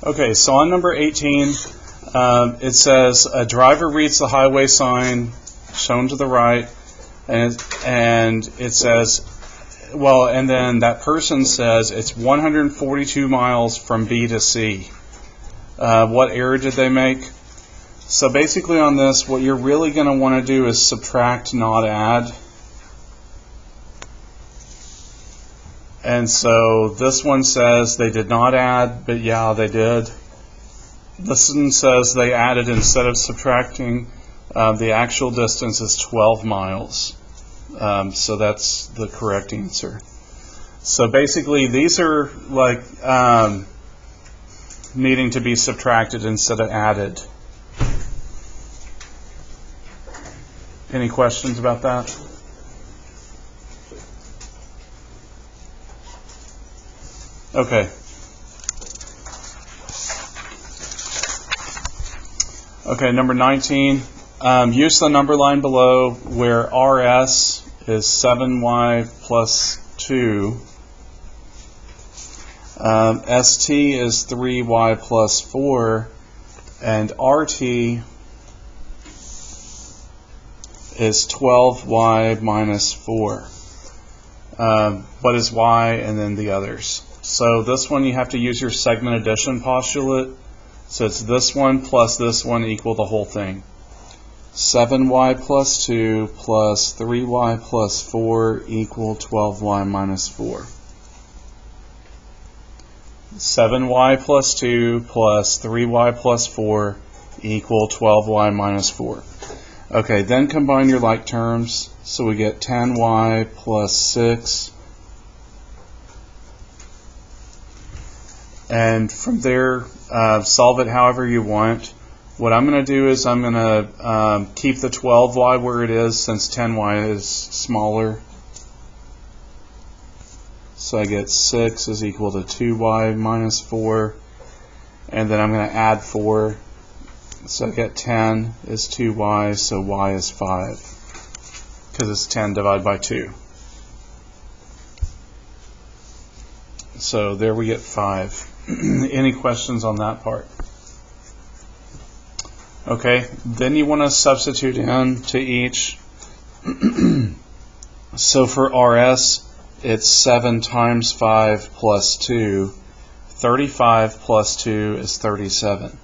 Okay, so on number 18, it says a driver reads the highway sign shown to the right, and it says, well, and then that person says it's 142 miles from B to C. What error did they make? So basically on this, what you're really going to want to do is subtract, not add. And so this one says they did not add, but yeah, they did. This one says they added instead of subtracting. The actual distance is 12 miles. So that's the correct answer. So basically these are like needing to be subtracted instead of added. Any questions about that? Okay. Okay, number 19. Use the number line below where RS is 7y plus 2. ST is 3y plus 4. And RT is 12y minus 4. What is y and then the others? So this one you have to use your segment addition postulate. So it's this one plus this one equal the whole thing. 7y plus 2 plus 3y plus 4 equal 12y minus 4. 7y plus 2 plus 3y plus 4 equal 12y minus 4. Okay, then combine your like terms. So we get 10y plus 6. And from there, solve it however you want. What I'm going to do is I'm going to keep the 12y where it is since 10y is smaller. So I get 6 is equal to 2y minus 4. And then I'm going to add 4. So I get 10 is 2y, so y is 5. Because it's 10 divided by 2. So there we get 5. Any questions on that part? Okay, then you want to substitute in to each. So for RS, it's 7 times 5 plus 2. 35 plus 2 is 37.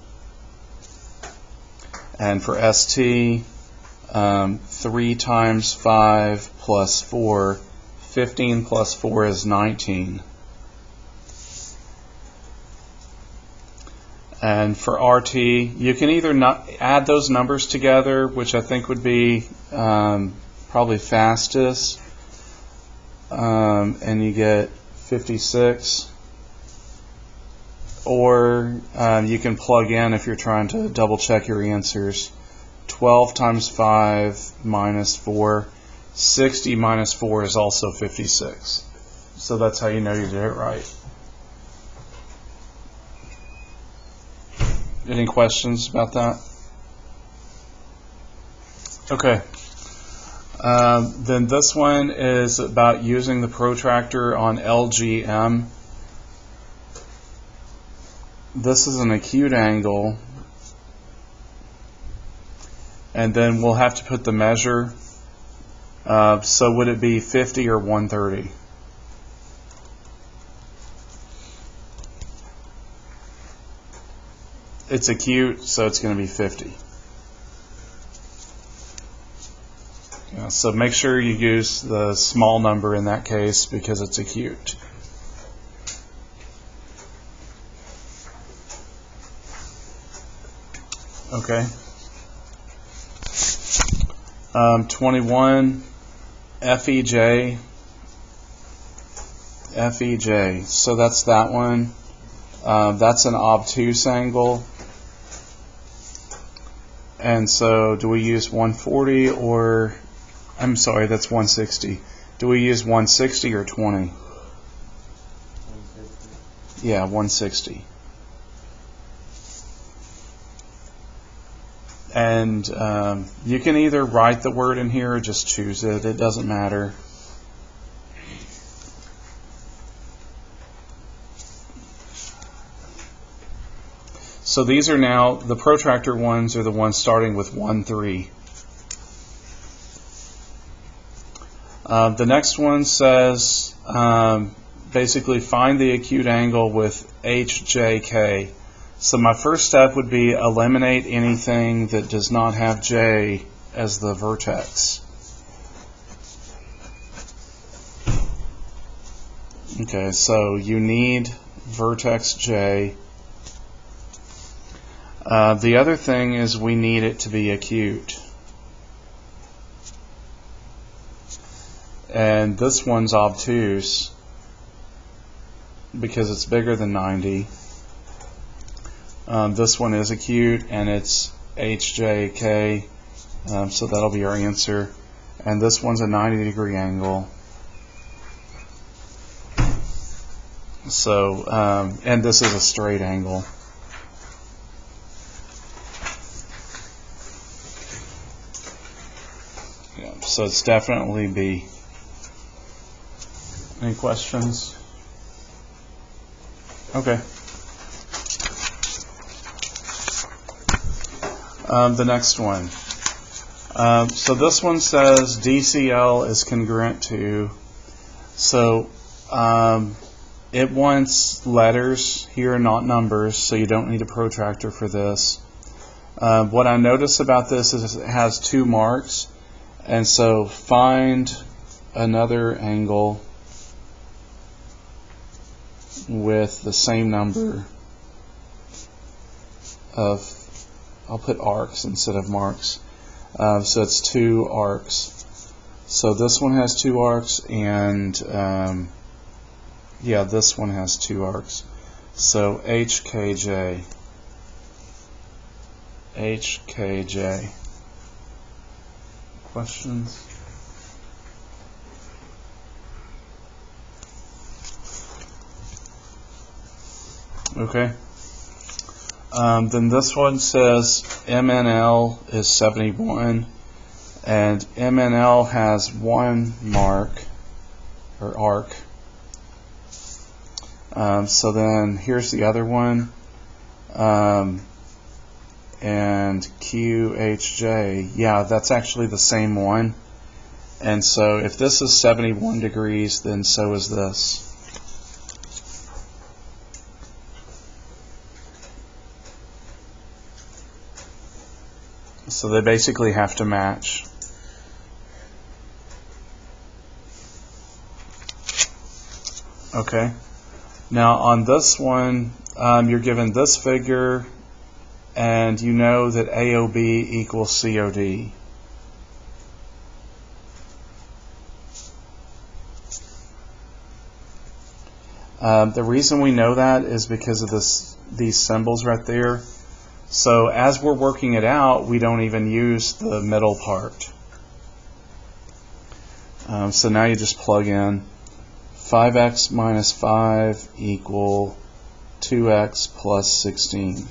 And for ST, 3 times 5 plus 4. 15 plus 4 is 19. And for RT, you can either not add those numbers together, which I think would be probably fastest, and you get 56. Or you can plug in if you're trying to double check your answers. 12 times 5 minus 4. 60 minus 4 is also 56. So that's how you know you did it right. Any questions about that? Okay. Then this one is about using the protractor on LGM. This is an acute angle. And then we'll have to put the measure. So would it be 50 or 130? It's acute, so it's going to be 50. Yeah, so make sure you use the small number in that case because it's acute. Okay. 21, FEJ. FEJ. So that's that one. That's an obtuse angle. And so do we use 140 or, I'm sorry, that's 160. Do we use 160 or 20? 160. Yeah, 160. And you can either write the word in here or just choose it. It doesn't matter. So these are now, the protractor ones are the ones starting with 1, 3. The next one says, basically find the acute angle with HJK. So my first step would be eliminate anything that does not have J as the vertex. Okay, so you need vertex J. The other thing is we need it to be acute. And this one's obtuse because it's bigger than 90. This one is acute and it's HJK, so that'll be our answer. And this one's a 90-degree angle. So, and this is a straight angle. Yeah, so it's definitely B. Any questions? Okay. The next one. So this one says DCL is congruent to. So it wants letters here, not numbers, so you don't need a protractor for this. What I notice about this is it has 2 marks, and so find another angle with the same number of, I'll put arcs instead of marks. So it's 2 arcs. So this one has 2 arcs, and yeah, this one has 2 arcs. So HKJ. HKJ. Questions? Okay. Then this one says MNL is 71, and MNL has 1 mark, or arc. So then here's the other one, and QHJ, yeah, that's actually the same one. And so if this is 71 degrees, then so is this. So they basically have to match. Okay. Now on this one, you're given this figure, and you know that AOB equals COD. The reason we know that is because of these symbols right there. So as we're working it out, we don't even use the middle part. So now you just plug in 5x minus 5 equal 2x plus 16.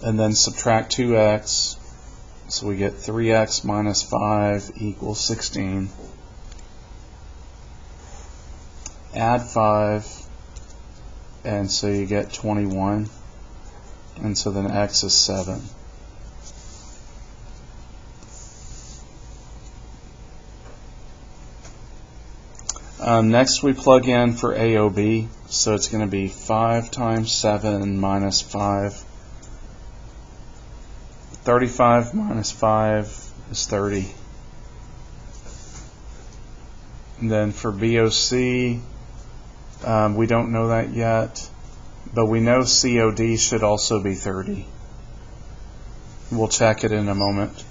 And then subtract 2x, so we get 3x minus 5 equals 16. Add 5, and so you get 21, and so then x is 7. Next we plug in for AOB, so it's going to be 5 times 7 minus 5. 35 minus 5 is 30. And then for BOC, we don't know that yet, but we know COD should also be 30. We'll check it in a moment.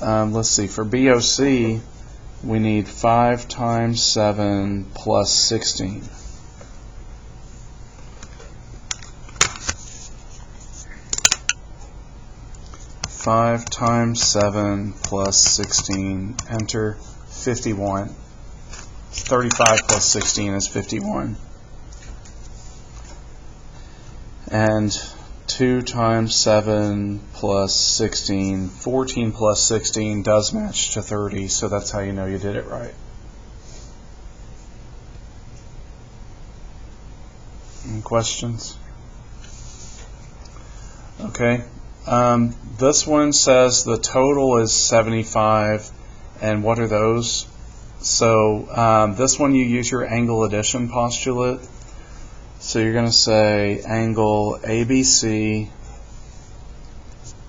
Let's see, for BOC, we need 5 times 7 plus 16. Five times 7 plus 16, enter, 51. 35 plus 16 is 51. And 2 times 7 plus 16, 14 plus 16 does match to 30, so that's how you know you did it right. Any questions? Okay. This one says the total is 75, and what are those? So this one you use your angle addition postulate. So you're going to say angle ABC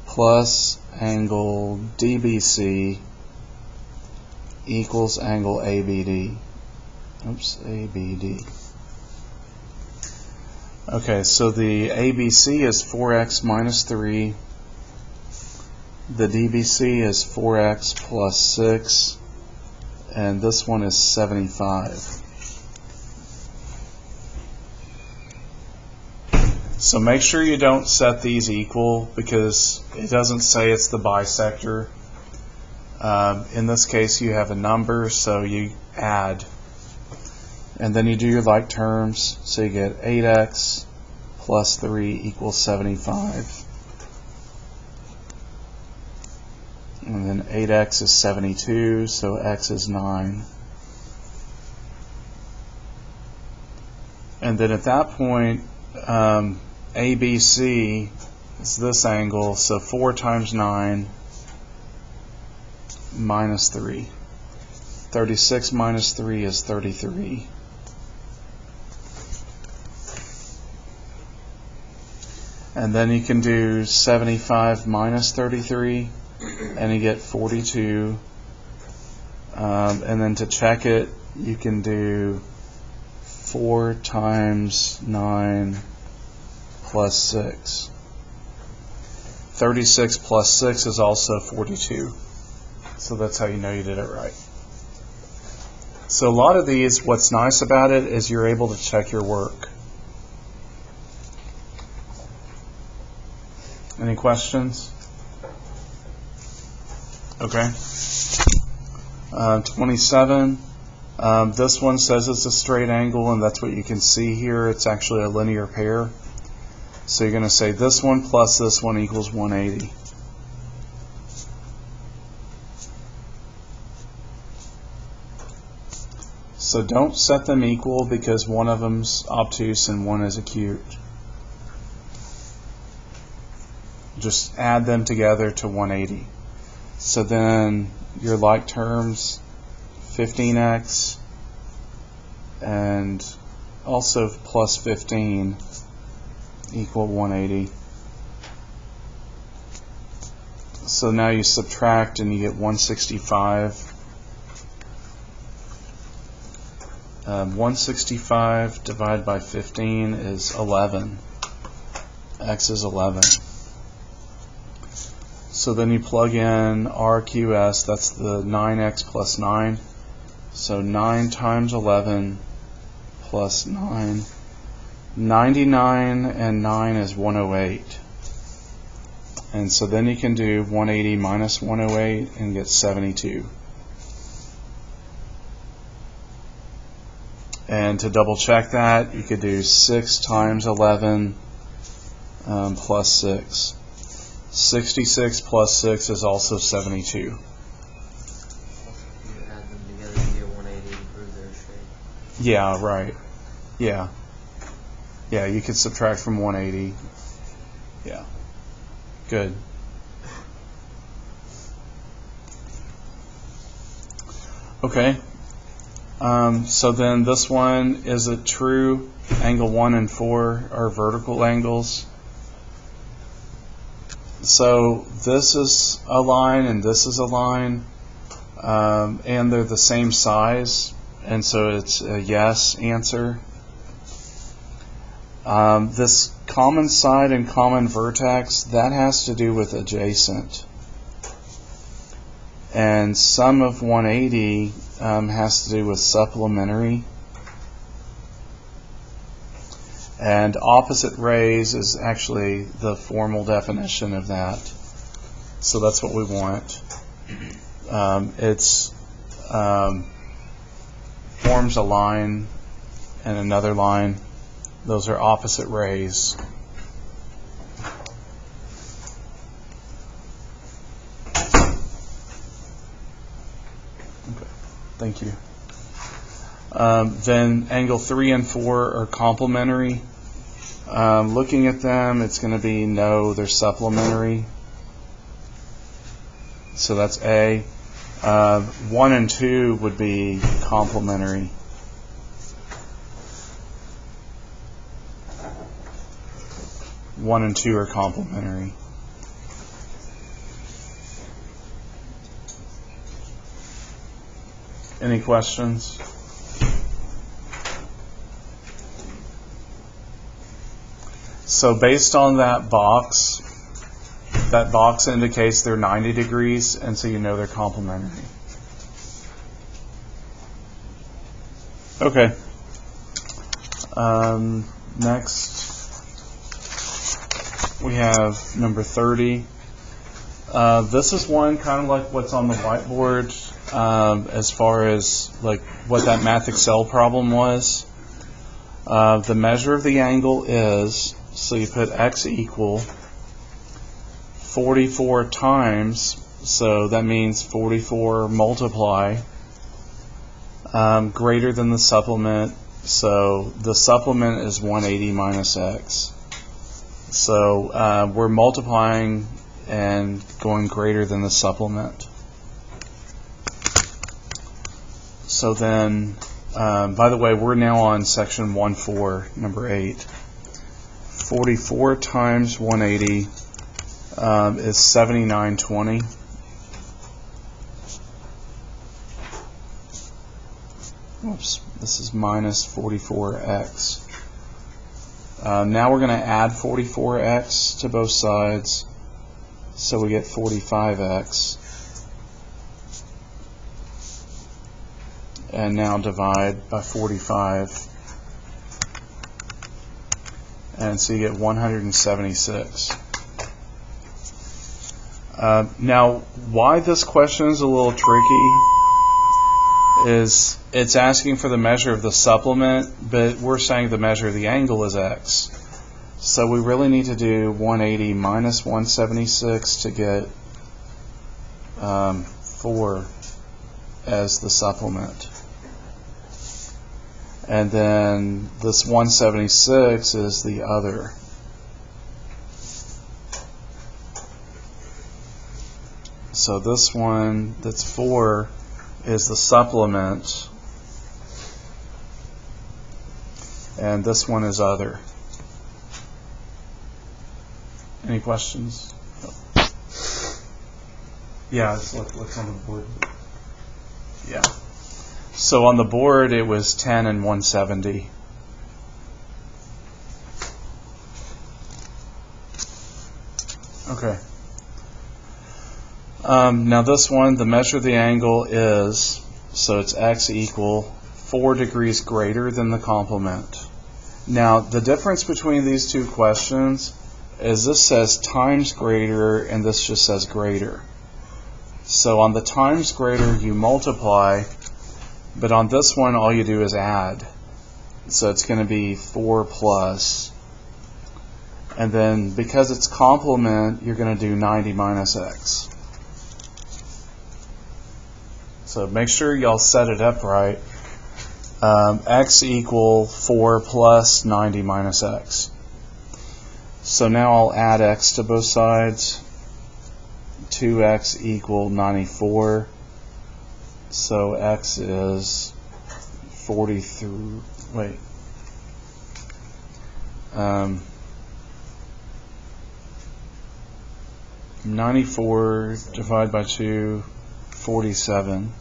plus angle DBC equals angle ABD. Oops, ABD. Okay, so the ABC is 4x minus 3. The DBC is 4x plus 6. And this one is 75. So make sure you don't set these equal because it doesn't say it's the bisector. In this case you have a number, so you add. And then you do your like terms, so you get 8x plus 3 equals 75. And then 8x is 72, so x is 9. And then at that point, ABC is this angle, so 4 times 9 minus 3. 36 minus 3 is 33. And then you can do 75 minus 33, and you get 42. And then to check it, you can do 4 times 9 plus 6. 36 plus 6 is also 42. So that's how you know you did it right. So a lot of these, what's nice about it is you're able to check your work. Any questions? Okay. 27. This one says it's a straight angle, and that's what you can see here. It's actually a linear pair. So you're going to say this one plus this one equals 180. So don't set them equal because one of them's obtuse and one is acute. Just add them together to 180. So then your like terms, 15x and also plus 15 equal 180. So now you subtract and you get 165. 165 divided by 15 is 11. X is 11. So then you plug in RQS, that's the 9x plus 9. So 9 times 11 plus 9. 99 and 9 is 108. And so then you can do 180 minus 108 and get 72. And to double check that, you could do 6 times 11 plus 6. 66 plus 6 is also 72. You add them together to get 180 and prove they're straight. Yeah, right. Yeah. Yeah, you could subtract from 180. Yeah. Good. Okay. So then this one, is it true? Angle 1 and 4 are vertical angles. So this is a line and this is a line, and they're the same size, and so it's a yes answer. This common side and common vertex, that has to do with adjacent. And sum of 180 has to do with supplementary. And opposite rays is actually the formal definition of that. So that's what we want. It's forms a line and another line. Those are opposite rays. Okay, thank you. Then angle 3 and 4 are complementary. Looking at them, it's going to be no, they're supplementary. So that's A. 1 and 2 would be complementary. One and two are complementary. Any questions? So based on that box indicates they're 90 degrees, and so you know they're complementary. Okay. Next, we have number 30. This is one kind of like what's on the whiteboard as far as like what that Math Excel problem was. The measure of the angle is, so you put x equal 44 times, so that means 44 multiply, greater than the supplement, so the supplement is 180 minus x. So we're multiplying and going greater than the supplement. So then, by the way, we're now on section 1.4, number 8. 44 times 180 is 7920. Oops, this is minus 44x. Now we're going to add 44x to both sides, so we get 45x. And now divide by 45. And so you get 176. Now, why this question is a little tricky is it's asking for the measure of the supplement, but we're saying the measure of the angle is x. So we really need to do 180 minus 176 to get 4 as the supplement. And then this 176 is the other. So this one that's 4 is the supplement, and this one is other. Any questions? Yeah, let's look on the board. Yeah. So on the board it was 10 and 170. Okay. Now this one, the measure of the angle is, so it's x equal 4 degrees greater than the complement. Now the difference between these two questions is this says times greater and this just says greater. So on the times greater you multiply, but on this one all you do is add. So it's going to be 4 plus. And then because it's complement, you're going to do 90 minus x. So make sure y'all set it up right. X equal 4 plus 90 minus x. So now I'll add x to both sides. 2x equal 94. So x is 43. Wait. 94 divided by 2, 47.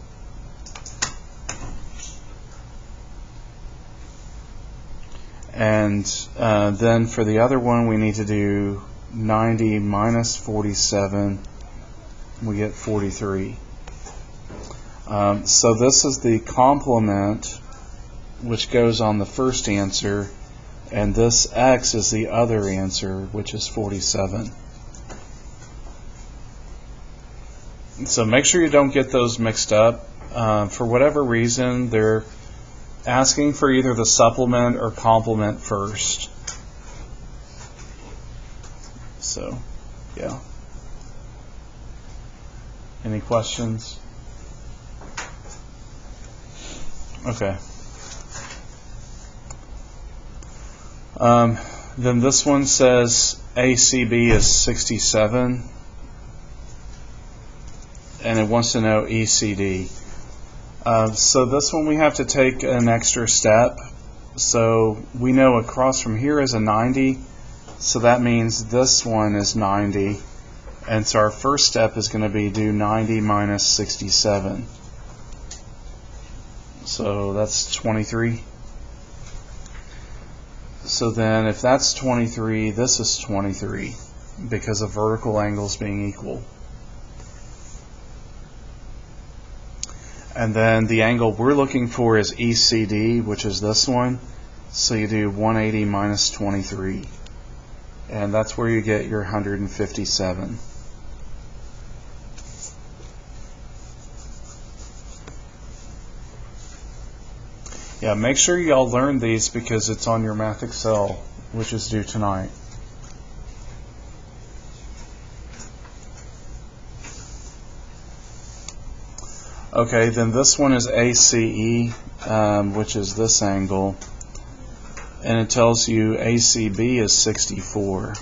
And then for the other one, we need to do 90 minus 47. We get 43. So this is the complement, which goes on the first answer, and this x is the other answer, which is 47. So make sure you don't get those mixed up. For whatever reason, they're asking for either the supplement or complement first. So, yeah. Any questions? Okay. Then this one says ACB is 67, and it wants to know ECD. So this one we have to take an extra step. So we know across from here is a 90, so that means this one is 90. And so our first step is going to be do 90 minus 67. So that's 23. So then if that's 23, this is 23 because of vertical angles being equal. And then the angle we're looking for is ECD, which is this one. So you do 180 minus 23. And that's where you get your 157. Yeah, make sure y'all learn these because it's on your Math Excel, which is due tonight. Okay, then this one is ACE, which is this angle, and it tells you ACB is 64.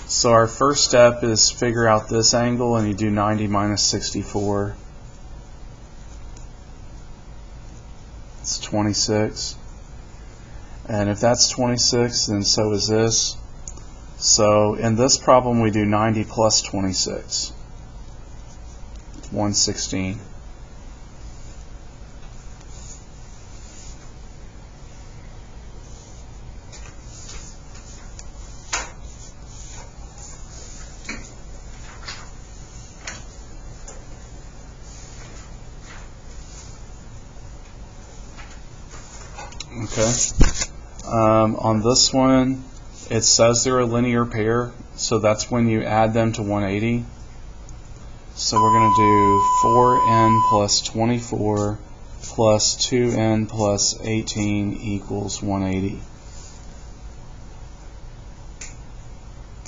So our first step is figure out this angle, and you do 90 minus 64. It's 26. And if that's 26, then so is this. So in this problem, we do 90 plus 26. 116. Okay. On this one, it says they're a linear pair, so that's when you add them to 180. So we're going to do 4n plus 24 plus 2n plus 18 equals 180.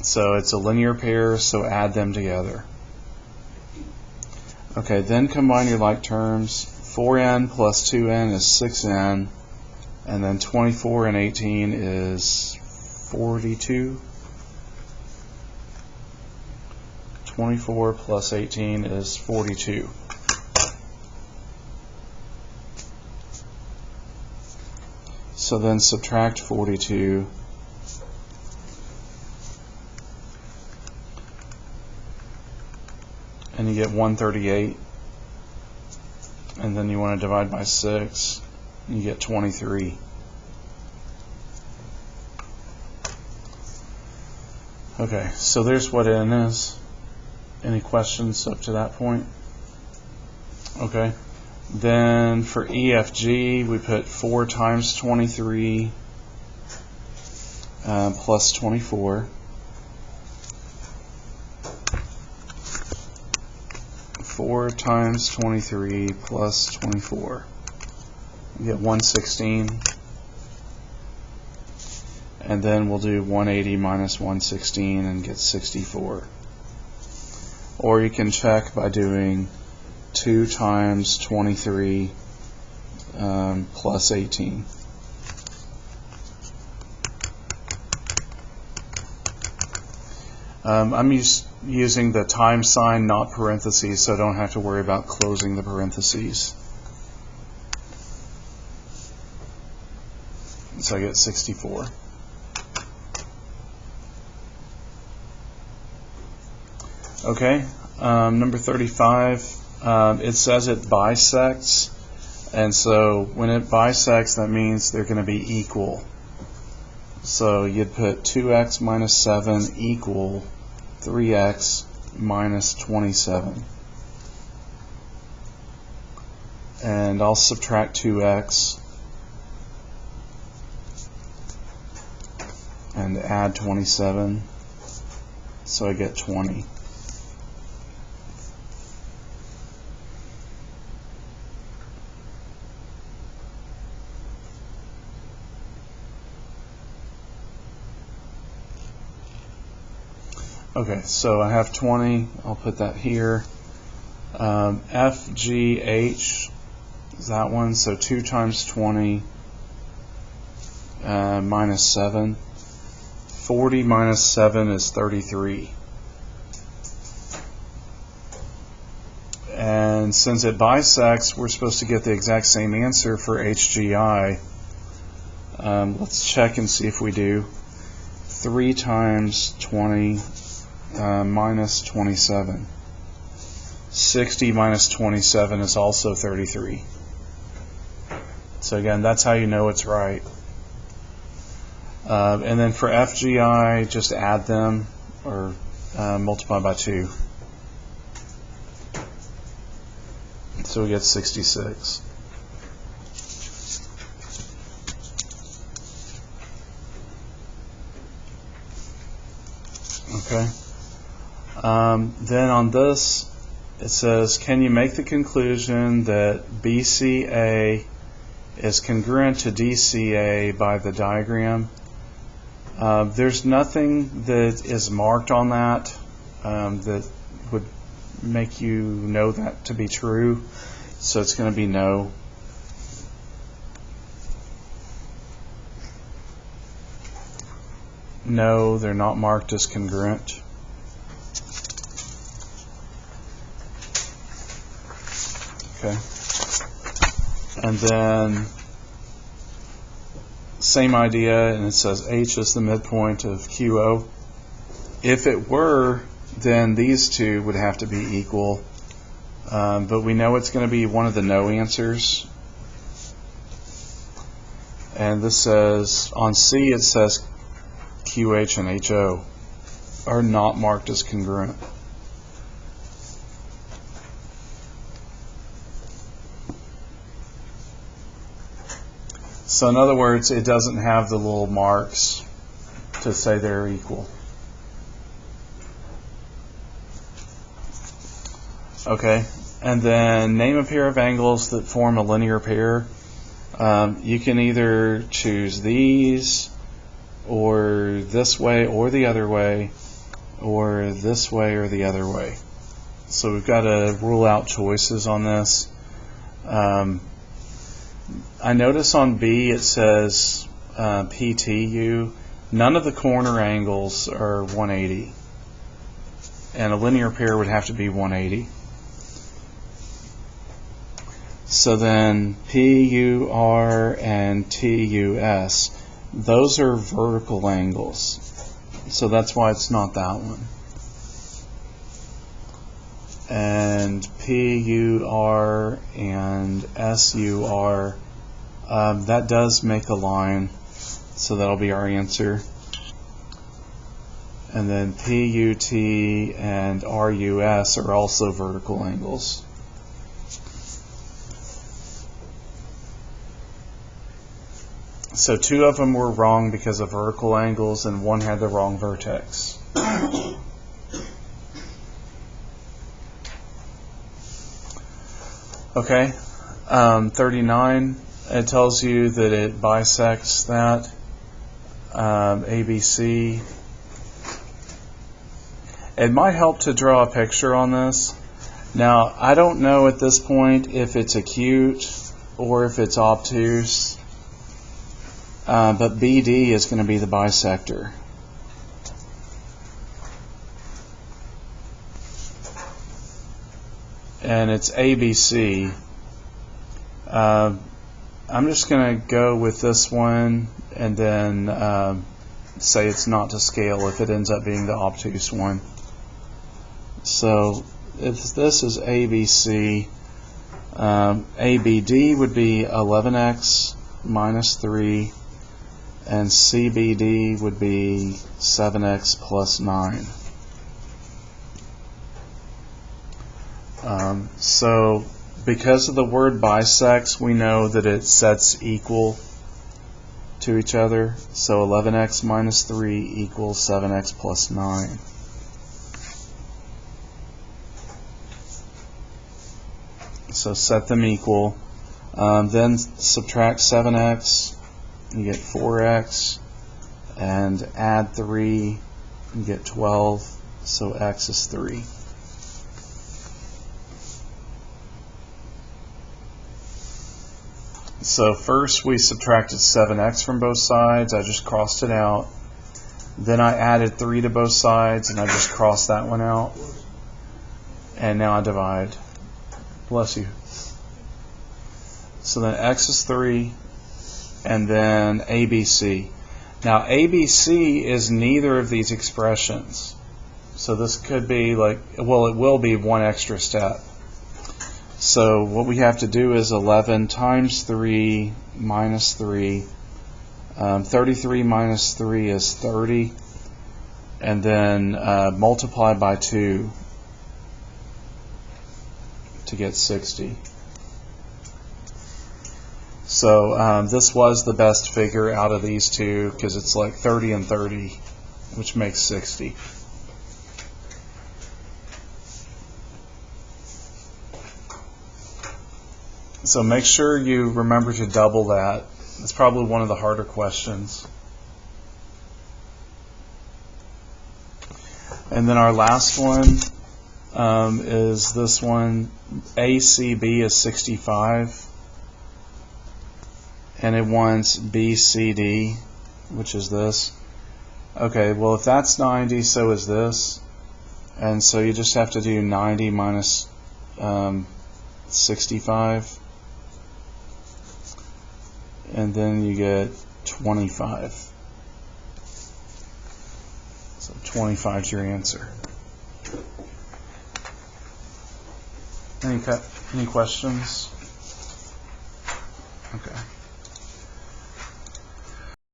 So it's a linear pair, so add them together. Okay, then combine your like terms. 4n plus 2n is 6n, and then 24 and 18 is 42. 24 plus 18 is 42. So then subtract 42. And you get 138. And then you want to divide by 6. And you get 23. Okay, so there's what n is. Any questions up to that point? Okay. Then for EFG, we put 4 times 23 plus 24. 4 times 23 plus 24. You get 116. And then we'll do 180 minus 116 and get 64. Or you can check by doing 2 times 23 plus 18. I'm using the time sign, not parentheses, so I don't have to worry about closing the parentheses. So I get 64. Okay, number 35, it says it bisects, and so when it bisects, that means they're going to be equal. So you'd put 2x minus 7 equal 3x minus 27. And I'll subtract 2x and add 27, so I get 20. Okay, so I have 20. I'll put that here. FGH is that one. So 2 times 20 minus 7. 40 minus 7 is 33. And since it bisects, we're supposed to get the exact same answer for HGI. Let's check and see if we do. 3 times 20 minus 27. 60 minus 27 is also 33. So again, that's how you know it's right. And then for FGI, just add them or multiply by 2. So we get 66. Okay. Then on this, it says, can you make the conclusion that BCA is congruent to DCA by the diagram? There's nothing that is marked on that that would make you know that to be true, so it's going to be no. No, they're not marked as congruent. Okay. And then same idea, and it says H is the midpoint of QO. If it were, then these two would have to be equal. But we know it's going to be one of the no answers. And this says, on C it says QH and HO are not marked as congruent. So in other words, it doesn't have the little marks to say they're equal. Okay, and then name a pair of angles that form a linear pair. You can either choose these, or this way or the other way, or this way or the other way. So we've got to rule out choices on this. I notice on B it says PTU. None of the corner angles are 180. And a linear pair would have to be 180. So then PUR and TUS, those are vertical angles. So that's why it's not that one. And PUR and SUR, that does make a line, so that'll be our answer. And then PUT and RUS are also vertical angles. So 2 of them were wrong because of vertical angles, and 1 had the wrong vertex. Okay, 39, it tells you that it bisects that, ABC. It might help to draw a picture on this. Now, I don't know at this point if it's acute or if it's obtuse, but BD is going to be the bisector. And it's ABC. I'm just going to go with this one and then say it's not to scale if it ends up being the obtuse one. So if this is ABC, ABD would be 11x minus 3, and CBD would be 7x plus 9. So because of the word bisects, we know that it sets equal to each other. So 11x minus 3 equals 7x plus 9. So set them equal. Then subtract 7x, you get 4x, and add 3, you get 12, so x is 3. So first we subtracted 7x from both sides. I just crossed it out. Then I added 3 to both sides, and I just crossed that one out. And now I divide. Bless you. So then x is 3, and then ABC. Now ABC is neither of these expressions. So this could be like, well, it will be one extra step. So what we have to do is 11 times 3 minus 3. 33 minus 3 is 30. And then multiply by 2 to get 60. So this was the best figure out of these two because it's like 30 and 30, which makes 60. So make sure you remember to double that. It's probably one of the harder questions. And then our last one is this one. ACB is 65. And it wants BCD, which is this. Okay, well if that's 90, so is this. And so you just have to do 90 minus 65. And then you get 25. So 25 is your answer. Any questions?